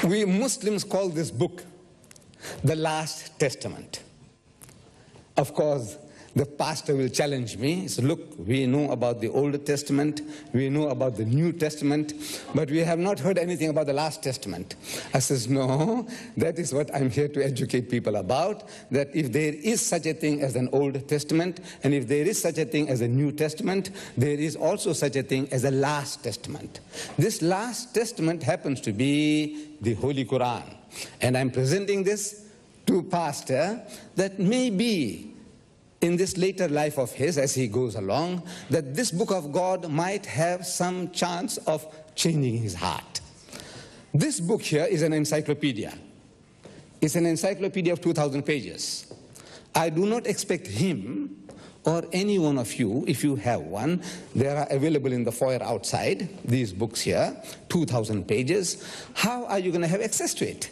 We Muslims call this book the Last Testament. Of course, the pastor will challenge me. So look, we know about the Old Testament, we know about the New Testament, but we have not heard anything about the Last Testament. I says, no, that is what I'm here to educate people about, that if there is such a thing as an Old Testament, and if there is such a thing as a New Testament, there is also such a thing as a Last Testament. This Last Testament happens to be the Holy Quran. And I'm presenting this to pastor that maybe in this later life of his, as he goes along, that this book of God might have some chance of changing his heart. This book here is an encyclopedia. It's an encyclopedia of 2,000 pages. I do not expect him or any one of you, if you have one, they are available in the foyer outside, these books here, 2,000 pages. How are you going to have access to it?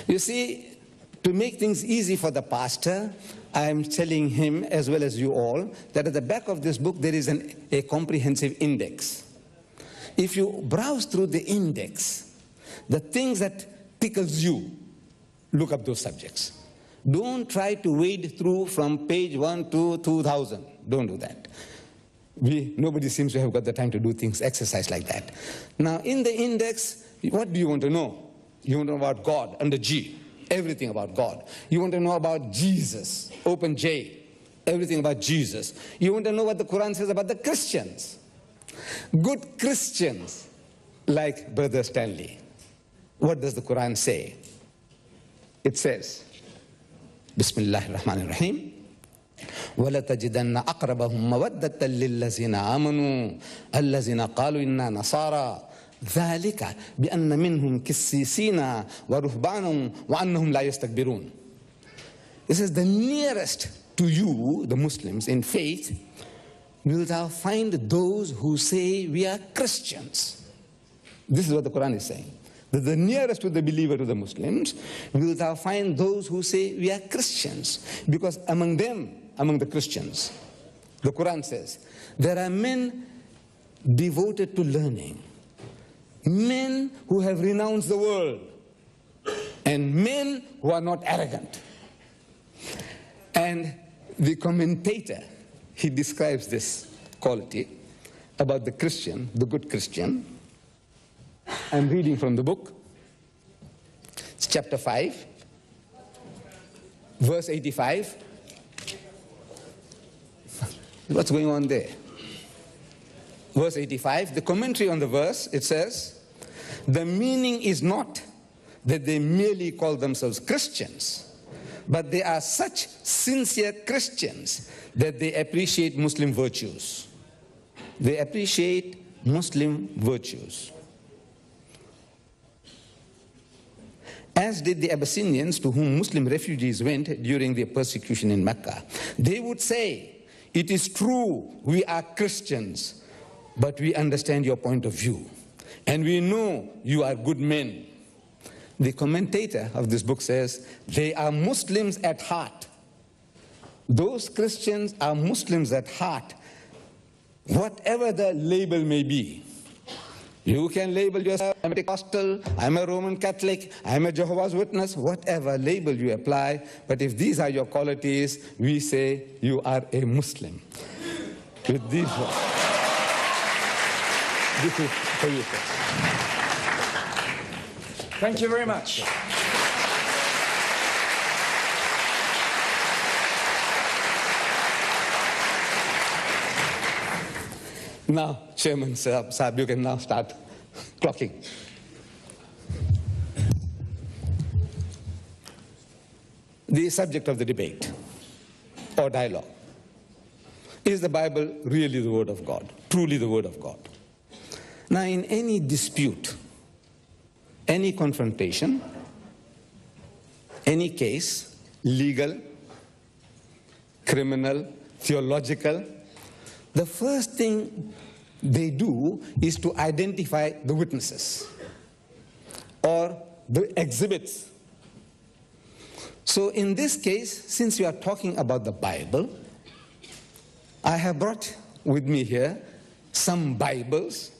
You see, to make things easy for the pastor, I am telling him, as well as you all, that at the back of this book there is a comprehensive index. If you browse through the index, the things that tickles you, look up those subjects. Don't try to wade through from page 1 to 2,000. Don't do that. Nobody seems to have got the time to do things, exercise like that. Now, in the index, what do you want to know? You want to know about God, under G. Everything about God. You want to know about Jesus, open J, everything about Jesus. You want to know what the Quran says about the Christians. Good Christians, like Brother Stanley. What does the Quran say? It says, Bismillahir Rahmanir Rahim, وَلَتَجِدَنَّ أَقْرَبَهُمْ مَوَدَّةً لِلَّذِينَ آمَنُوا الَّذِينَ قَالُوا إِنَّا نَصَارَى ذلك بأن منهم كسيسين ورهبان وأنهم لا يستكبرون. This is the nearest to you, the Muslims, in faith, will thou find those who say we are Christians. This is what the Quran is saying. That the nearest to the believer, to the Muslims, will thou find those who say we are Christians. Because among them, among the Christians, the Quran says, there are men devoted to learning. Men who have renounced the world, and men who are not arrogant. And the commentator, he describes this quality about the Christian, the good Christian. I'm reading from the book. It's chapter 5, verse 85. What's going on there? Verse 85, the commentary on the verse, it says, the meaning is not that they merely call themselves Christians, but they are such sincere Christians that they appreciate Muslim virtues. They appreciate Muslim virtues. As did the Abyssinians to whom Muslim refugees went during their persecution in Mecca. They would say, it is true, we are Christians, but we understand your point of view. And we know you are good men. The commentator of this book says, they are Muslims at heart. Those Christians are Muslims at heart, whatever the label may be. You can label yourself, I'm a Pentecostal, I'm a Roman Catholic, I'm a Jehovah's Witness, whatever label you apply. But if these are your qualities, we say you are a Muslim. With these words. This is for you, sir. Thank you very much. Now, Chairman Saab, you can now start clocking. The subject of the debate or dialogue. Is the Bible really the Word of God? Truly the Word of God? Now, in any dispute, any confrontation, any case, legal, criminal, theological, the first thing they do is to identify the witnesses or the exhibits. So in this case, since we are talking about the Bible, I have brought with me here some Bibles.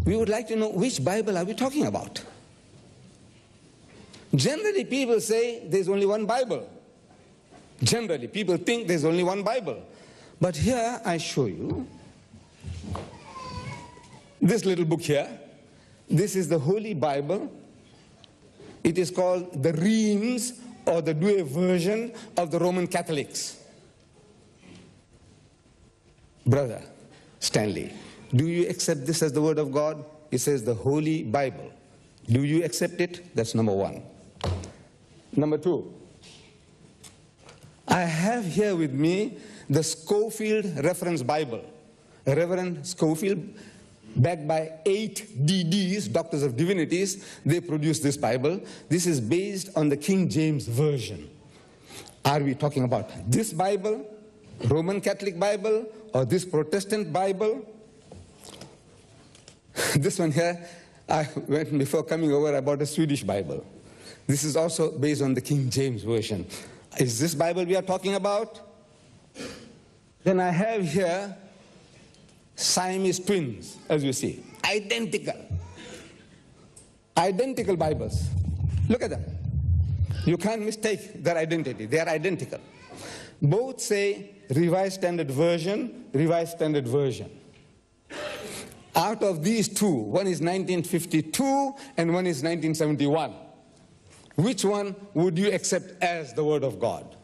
we would like to know which Bible are we talking about. Generally, people say there's only one Bible. Generally, people think there's only one Bible. But here I show you this little book here. This is the Holy Bible. It is called the Reims, or the Douay version of the Roman Catholics. Brother Stanley, do you accept this as the Word of God? It says the Holy Bible. Do you accept it? That's number one. Number two, I have here with me the Scofield Reference Bible. Reverend Scofield, backed by 8 DDs, Doctors of Divinities, they produced this Bible. This is based on the King James Version. Are we talking about this Bible, Roman Catholic Bible, or this Protestant Bible? This one here, before coming over, I bought a Swedish Bible. This is also based on the King James Version. Is this Bible we are talking about? Then I have here Siamese twins, as you see. Identical. Identical Bibles. Look at them. You can't mistake their identity. They are identical. Both say Revised Standard Version, Revised Standard Version. Out of these two, one is 1952 and one is 1971. Which one would you accept as the Word of God?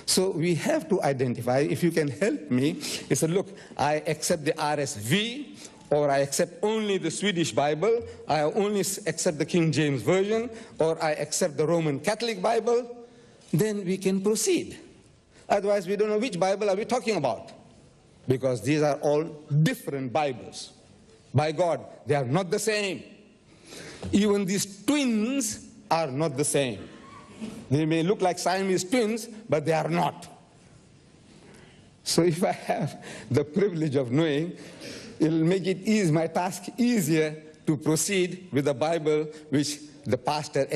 So we have to identify. If you can help me, you say, look, I accept the RSV, or I accept only the Swedish Bible, I only accept the King James Version, or I accept the Roman Catholic Bible, then we can proceed. Otherwise, we don't know which Bible are we talking about, because these are all different Bibles. By God, they are not the same. Even these twins are not the same. They may look like Siamese twins, but they are not. So if I have the privilege of knowing, it will make it my task easier to proceed with the Bible which the pastor